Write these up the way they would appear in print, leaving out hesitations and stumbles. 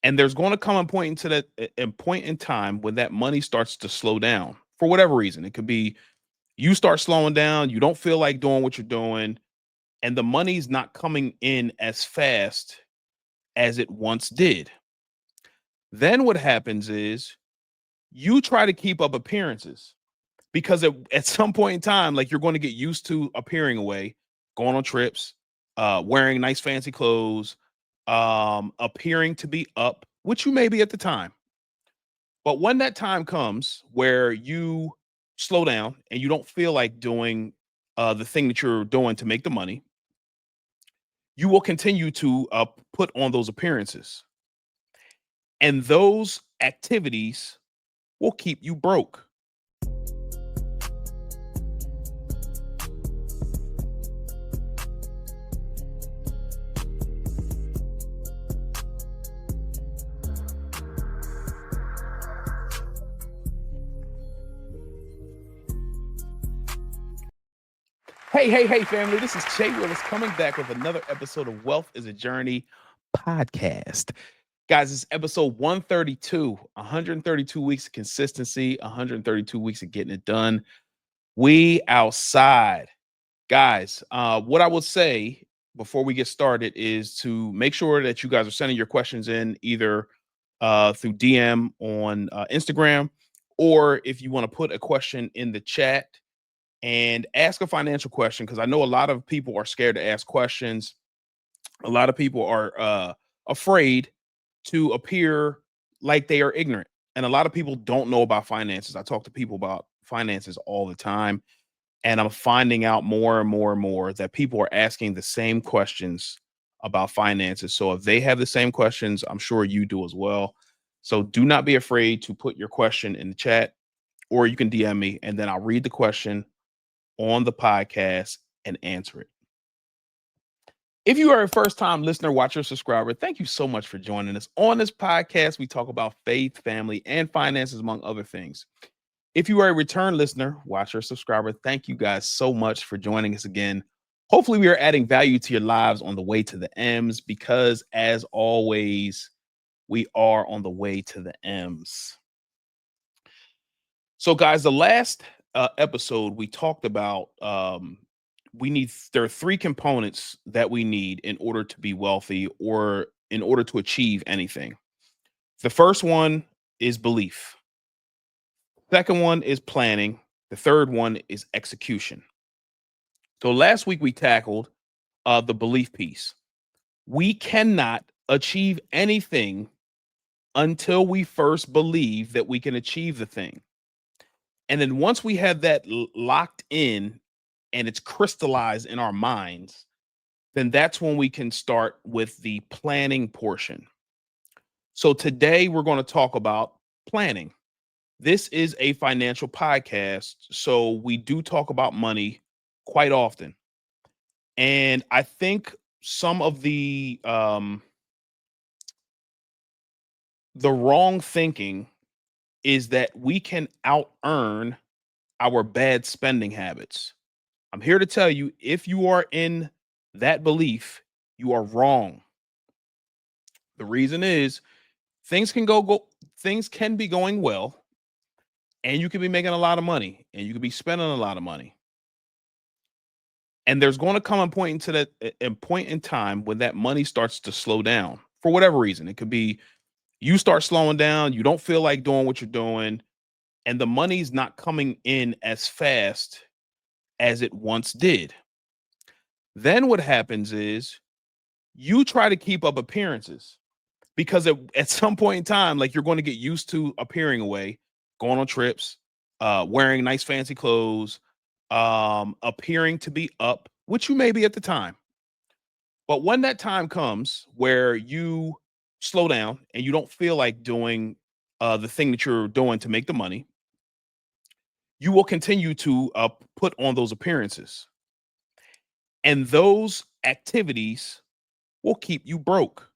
And there's going to come a point into that a point in time when that money starts to slow down for whatever reason. It could be you start slowing down, you don't feel like doing what you're doing, and the money's not coming in as fast as it once did. Then what happens is you try to keep up appearances because at some point in time, like you're going to get used to appearing away, going on trips, wearing nice fancy clothes, appearing to be up, which you may be at the time. But when that time comes where you slow down and you don't feel like doing the thing that you're doing to make the money, you will continue to put on those appearances. And those activities will keep you broke. Hey, family. This is Jay Willis coming back with another episode of Wealth is a Journey podcast. Guys, it's episode 132, 132 weeks of consistency, 132 weeks of getting it done. We outside. Guys, what I will say before we get started is to make sure that you guys are sending your questions in either through DM on Instagram, or if you want to put a question in the chat and ask a financial question, because I know a lot of people are scared to ask questions. A lot of people are afraid to appear like they are ignorant. And a lot of people don't know about finances. I talk to people about finances all the time. And I'm finding out more and more and more that people are asking the same questions about finances. So if they have the same questions, I'm sure you do as well. So do not be afraid to put your question in the chat, or you can DM me and then I'll read the question on the podcast and answer it. If you are a first time listener, watcher, subscriber, thank you so much for joining us. On this podcast, we talk about faith, family, and finances, among other things. If you are a return listener, watcher, subscriber, thank you guys so much for joining us again. Hopefully, we are adding value to your lives on the way to the M's, because as always, we are on the way to the M's. So, guys, the last episode we talked about there are three components that we need in order to be wealthy or in order to achieve anything. The first one is belief. Second one is planning. The third one is execution. So last week we tackled the belief piece. We cannot achieve anything until we first believe that we can achieve the thing. And then once we have that locked in and it's crystallized in our minds, then that's when we can start with the planning portion. So today we're going to talk about planning. This is a financial podcast, so we do talk about money quite often. And I think some of the wrong thinking is that we can out earn our bad spending habits. I'm here to tell you, if you are in that belief, you are wrong. The reason is things can things can be going well, and you could be making a lot of money and you could be spending a lot of money. And there's going to come a point into that a point in time when that money starts to slow down for whatever reason. It could be you start slowing down, you don't feel like doing what you're doing, and the money's not coming in as fast as it once did. Then what happens is you try to keep up appearances because at some point in time, like you're going to get used to appearing away, going on trips, wearing nice fancy clothes, appearing to be up, which you may be at the time. But when that time comes where you slow down and you don't feel like doing the thing that you're doing to make the money, you will continue to put on those appearances. And those activities will keep you broke.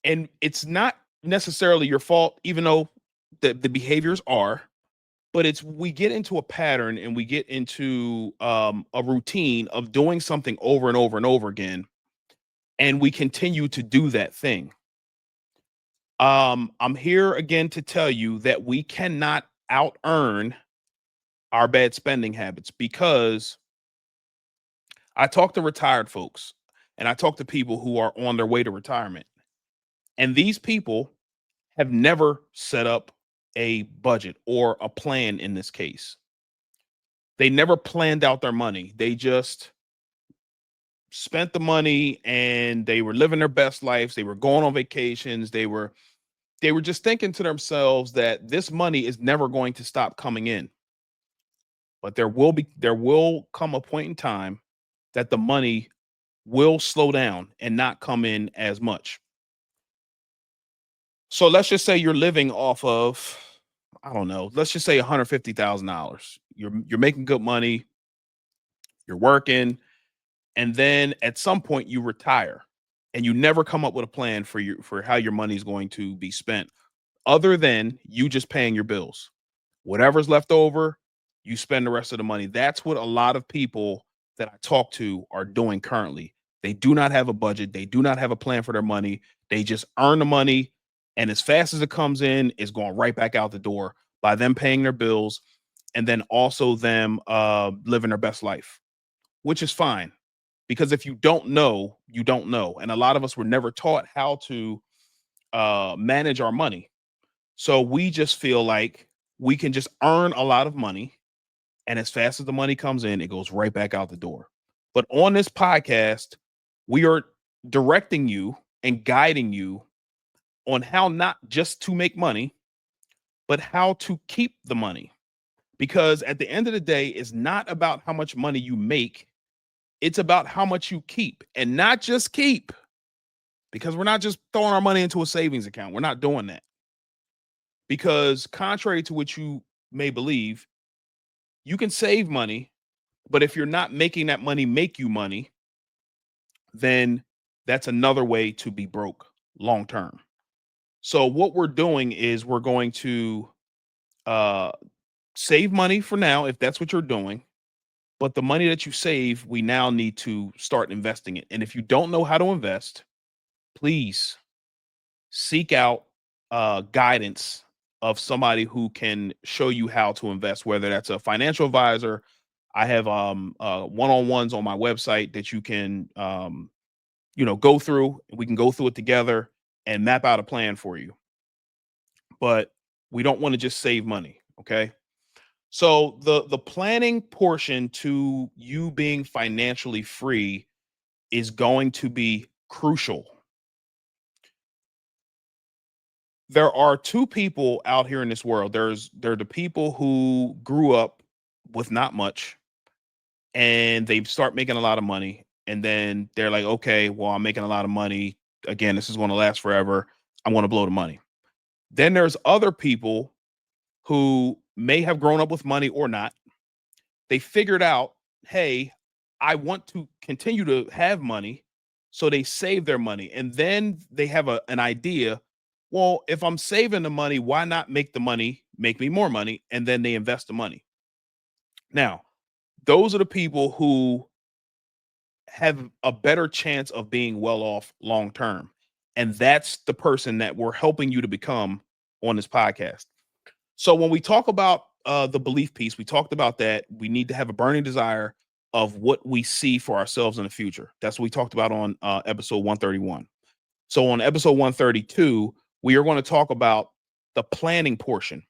And it's not necessarily your fault, even though the behaviors are, but it's we get into a pattern and we get into a routine of doing something over and over and over again. and we continue to do that thing. I'm here again to tell you that we cannot out earn our bad spending habits, because I talk to retired folks and I talk to people who are on their way to retirement. And these people have never set up a budget or a plan in this case. They never planned out their money. They just spent the money and they were living their best lives. They were going on vacations. They were just thinking to themselves that this money is never going to stop coming in. But there will come a point in time that the money will slow down and not come in as much. So let's just say you're living off of, I don't know, let's just say $150,000. You're making good money, you're working, and then at some point you retire and you never come up with a plan for how your money is going to be spent, other than you just paying your bills. Whatever's left over, you spend the rest of the money. That's what a lot of people that I talk to are doing currently. They do not have a budget. They do not have a plan for their money. They just earn the money, and as fast as it comes in, it's going right back out the door by them paying their bills, and then also them living their best life, which is fine, because if you don't know, you don't know. And a lot of us were never taught how to manage our money. So we just feel like we can just earn a lot of money, and as fast as the money comes in, it goes right back out the door. But on this podcast, we are directing you and guiding you on how not just to make money, but how to keep the money. Because at the end of the day, it's not about how much money you make, it's about how much you keep, and not just keep, because we're not just throwing our money into a savings account. We're not doing that. Because contrary to what you may believe, you can save money, but if you're not making that money make you money, then that's another way to be broke long term. So what we're doing is we're going to uh, save money for now, if that's what you're doing. But the money that you save, we now need to start investing it. And if you don't know how to invest, please seek out guidance of somebody who can show you how to invest, whether that's a financial advisor. I have one-on-ones on my website that you can go through. We can go through it together and map out a plan for you. But we don't want to just save money, okay? So the planning portion to you being financially free is going to be crucial. There are two people out here in this world. There are the people who grew up with not much, and they start making a lot of money, and then they're like, okay, well, I'm making a lot of money. Again, this is going to last forever. I'm going to blow the money. Then there's other people who may have grown up with money or not. They figured out, hey, I want to continue to have money. So they save their money. And then they have an idea. Well, if I'm saving the money, why not make the money make me more money? And then they invest the money. Now, those are the people who have a better chance of being well off long term. And that's the person that we're helping you to become on this podcast. So when we talk about the belief piece, we talked about that we need to have a burning desire of what we see for ourselves in the future. That's what we talked about on episode 131. So on episode 132, we are going to talk about the planning portion.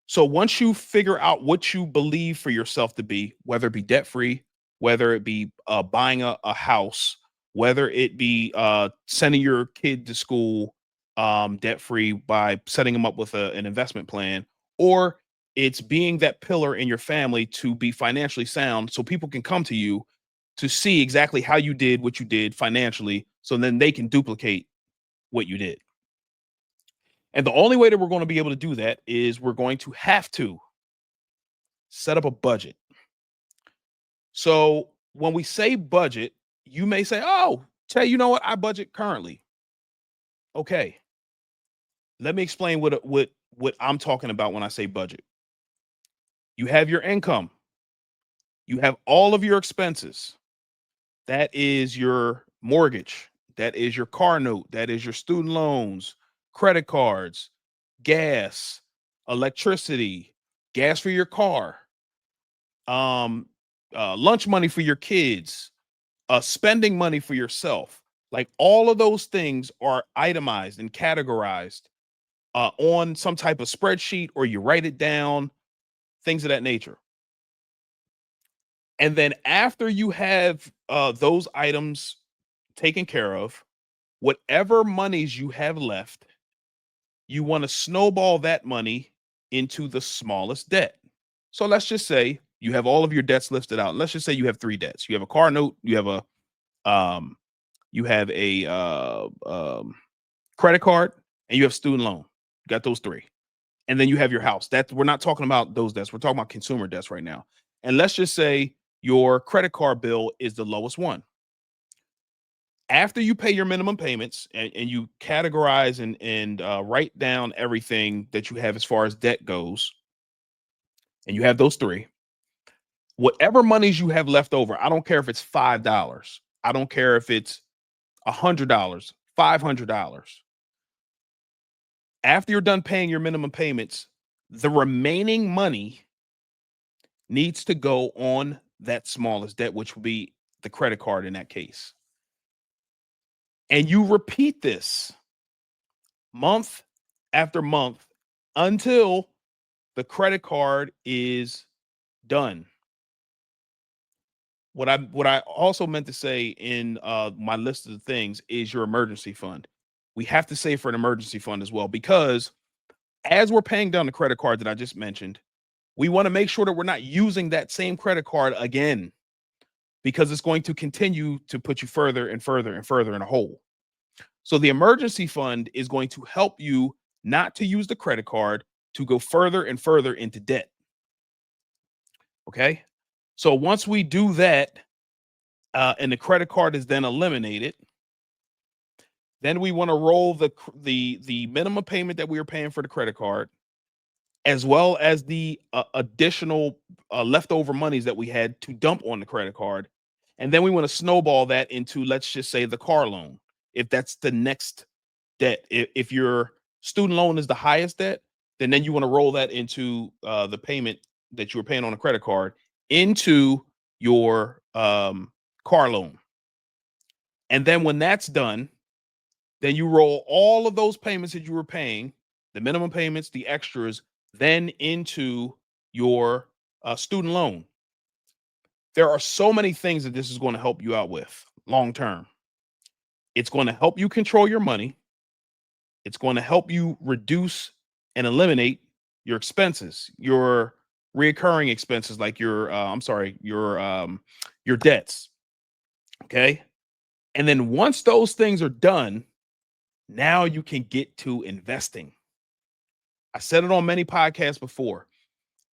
So once you figure out what you believe for yourself to be, whether it be debt free, whether it be buying a house, whether it be sending your kid to school debt free by setting them up with an investment plan, or it's being that pillar in your family to be financially sound so people can come to you to see exactly how you did what you did financially, so then they can duplicate what you did. And the only way that we're going to be able to do that is we're going to have to set up a budget. So when we say budget, you may say, oh, Tay, you know what? I budget currently. Okay. Let me explain what I'm talking about when I say budget. You have your income. You have all of your expenses. That is your mortgage, that is your car note, that is your student loans, credit cards, gas, electricity, gas for your car, um, lunch money for your kids, spending money for yourself. Like all of those things are itemized and categorized on some type of spreadsheet, or you write it down, things of that nature. And then after you have those items taken care of, whatever monies you have left, you want to snowball that money into the smallest debt. So let's just say you have all of your debts listed out. Let's just say you have three debts. You have a car note, um, you have a credit card, and you have student loan. You got those three. And then you have your house. That we're not talking about those debts. We're talking about consumer debts right now. And let's just say your credit card bill is the lowest one. After you pay your minimum payments and you categorize and write down everything that you have as far as debt goes, and you have those three, whatever monies you have left over, I don't care if it's $5, I don't care if it's $100, $500. After you're done paying your minimum payments, the remaining money needs to go on that smallest debt, which will be the credit card in that case. And you repeat this month after month until the credit card is done. What I also meant to say in my list of things is your emergency fund. We have to save for an emergency fund as well, because as we're paying down the credit card that I just mentioned, we want to make sure that we're not using that same credit card again, because it's going to continue to put you further and further and further in a hole. So the emergency fund is going to help you not to use the credit card to go further and further into debt. Okay. So once we do that, and the credit card is then eliminated, then we want to roll the minimum payment that we were paying for the credit card, as well as the additional leftover monies that we had to dump on the credit card. And then we want to snowball that into, let's just say, the car loan, if that's the next debt. If your student loan is the highest debt, then you want to roll that into the payment that you were paying on a credit card into your car loan. And then when that's done, then you roll all of those payments that you were paying, the minimum payments, the extras, then into your student loan. There are so many things that this is going to help you out with long term. It's going to help you control your money. It's going to help you reduce and eliminate your expenses, your recurring expenses, like your debts. Okay. And then once those things are done, now you can get to investing. I said it on many podcasts before.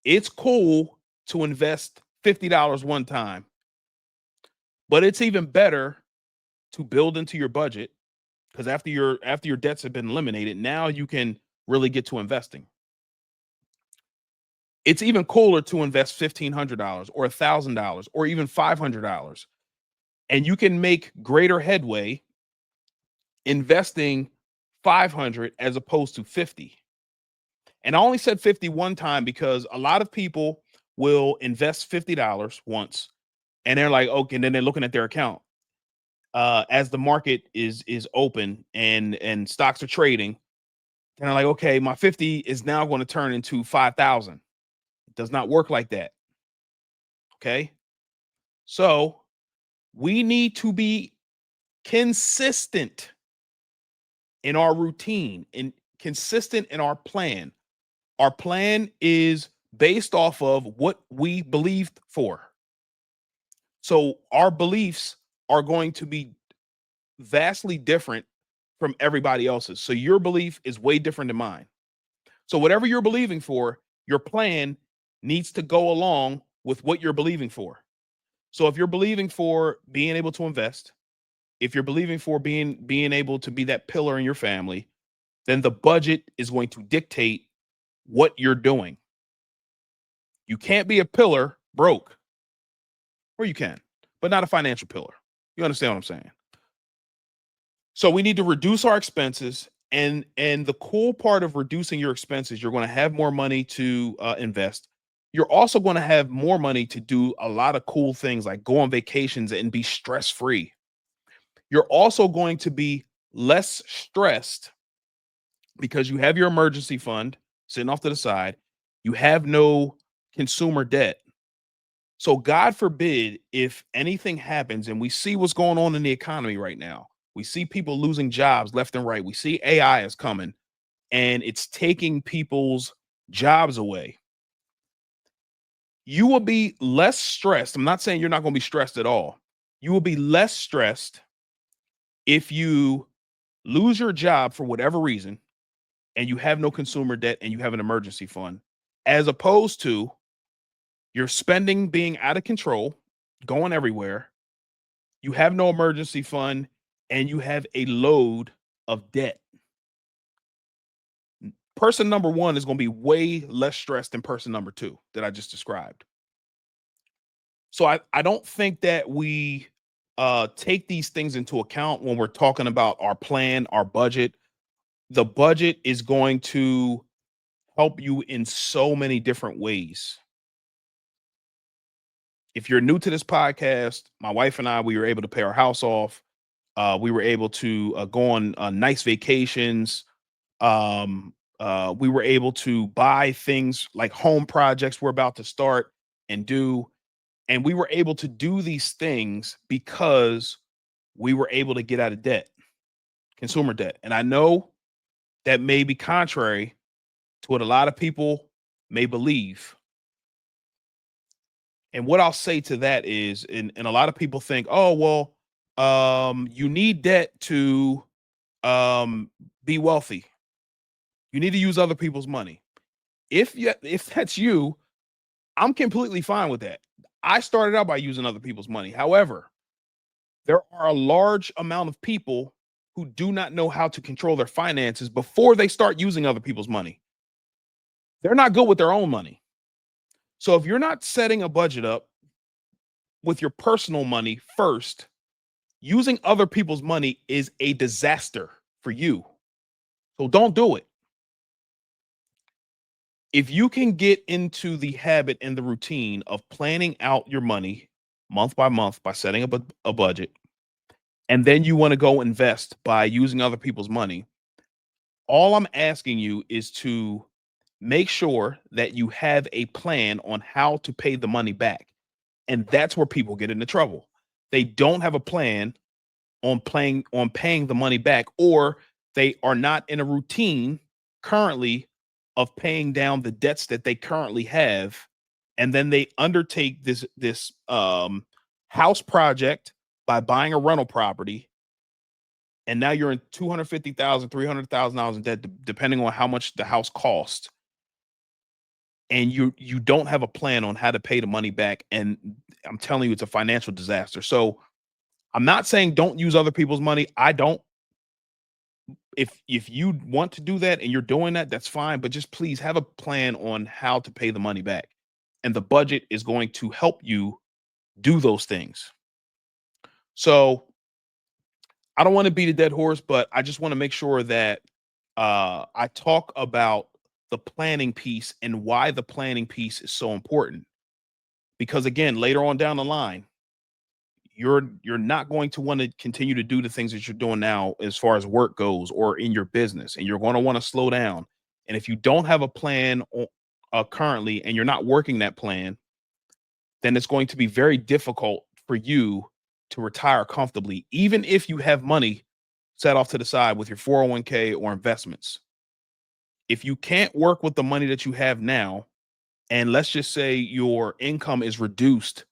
It's cool to invest $50 one time, but it's even better to build into your budget, because after your debts have been eliminated, now you can really get to investing. It's even cooler to invest $1,500 or $1,000 or even $500, and you can make greater headway investing 500 as opposed to 50. And I only said 50 one time because a lot of people will invest $50 once, and they're like, okay, and then they're looking at their account as the market is open and stocks are trading, and they're like, okay, my 50 is now going to turn into 5,000. It does not work like that. Okay. So we need to be consistent in our routine and consistent in our plan. Our plan is based off of what we believed for. So our beliefs are going to be vastly different from everybody else's. So your belief is way different than mine. So whatever you're believing for, your plan needs to go along with what you're believing for. So if you're believing for being able to invest, if you're believing for being able to be that pillar in your family, then the budget is going to dictate what you're doing. You can't be a pillar broke, or you can, but not a financial pillar. You understand what I'm saying? So we need to reduce our expenses. And the cool part of reducing your expenses, you're going to have more money to invest. You're also going to have more money to do a lot of cool things like go on vacations and be stress free. You're also going to be less stressed because you have your emergency fund sitting off to the side. You have no consumer debt. So, God forbid if anything happens, and we see what's going on in the economy right now. We see people losing jobs left and right. We see AI is coming and it's taking people's jobs away. You will be less stressed. I'm not saying you're not going to be stressed at all. You will be less stressed if you lose your job for whatever reason and you have no consumer debt and you have an emergency fund, as opposed to your spending being out of control, going everywhere. You have no emergency fund and you have a load of debt. Person number one is going to be way less stressed than person number two that I just described. So I don't think that we take these things into account when we're talking about our plan, our budget. The budget is going to help you in so many different ways. If you're new to this podcast, my wife and I, we were able to pay our house off. We were able to go on nice vacations. We were able to buy things like home projects we're about to start and do. And we were able to do these things because we were able to get out of debt, consumer debt. And I know that may be contrary to what a lot of people may believe. And what I'll say to that is, and a lot of people think, oh, well, you need debt to be wealthy. You need to use other people's money. If that's you, I'm completely fine with that. I started out by using other people's money. However, there are a large amount of people who do not know how to control their finances before they start using other people's money. They're not good with their own money. So if you're not setting a budget up with your personal money first, using other people's money is a disaster for you. So don't do it. If you can get into the habit and the routine of planning out your money month by month by setting up a budget, and then you want to go invest by using other people's money, all I'm asking you is to make sure that you have a plan on how to pay the money back. And that's where people get into trouble. They don't have a plan on paying the money back, or they are not in a routine currently of paying down the debts that they currently have. And then they undertake this house project by buying a rental property, and now you're in 250,000, $300,000 in debt, depending on how much the house cost. And you don't have a plan on how to pay the money back. And I'm telling you, it's a financial disaster. So I'm not saying don't use other people's money. I don't. If you want to do that and you're doing that, that's fine. But just please have a plan on how to pay the money back. And the budget is going to help you do those things. So I don't want to beat a dead horse, but I just want to make sure that I talk about the planning piece and why the planning piece is so important. Because again, later on down the line, you're not going to want to continue to do the things that you're doing now as far as work goes or in your business, and you're going to want to slow down. And if you don't have a plan currently and you're not working that plan, then it's going to be very difficult for you to retire comfortably, even if you have money set off to the side with your 401k or investments. If you can't work with the money that you have now, and let's just say your income is reduced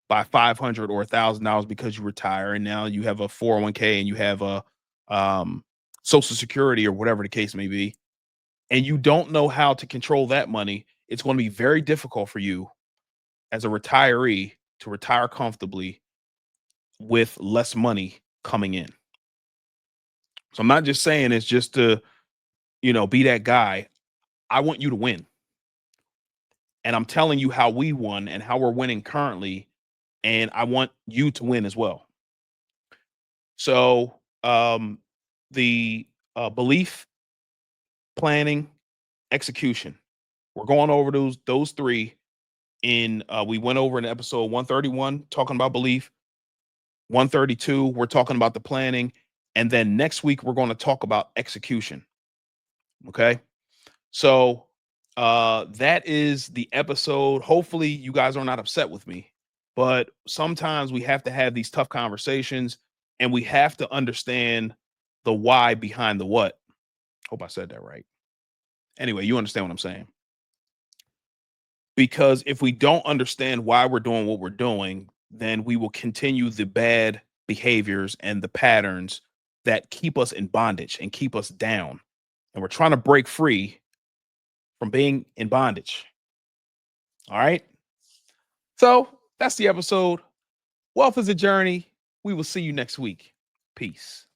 by 500 or $1,000 because you retire and now you have a 401k and you have a um, social security or whatever the case may be, and you don't know how to control that money, it's going to be very difficult for you as a retiree to retire comfortably with less money coming in. So I'm not just saying it's just to, be that guy. I want you to win. And I'm telling you how we won and how we're winning currently. And I want you to win as well. So the belief, planning, execution. We're going over those three in we went over in episode 131 talking about belief, 132 we're talking about the planning, and then next week we're going to talk about execution. Okay? So that is the episode. Hopefully you guys are not upset with me, but sometimes we have to have these tough conversations and we have to understand the why behind the what. Hope I said that right. Anyway, you understand what I'm saying. Because if we don't understand why we're doing what we're doing, then we will continue the bad behaviors and the patterns that keep us in bondage and keep us down. And we're trying to break free from being in bondage. All right. So that's the episode. Wealth is a journey. We will see you next week. Peace.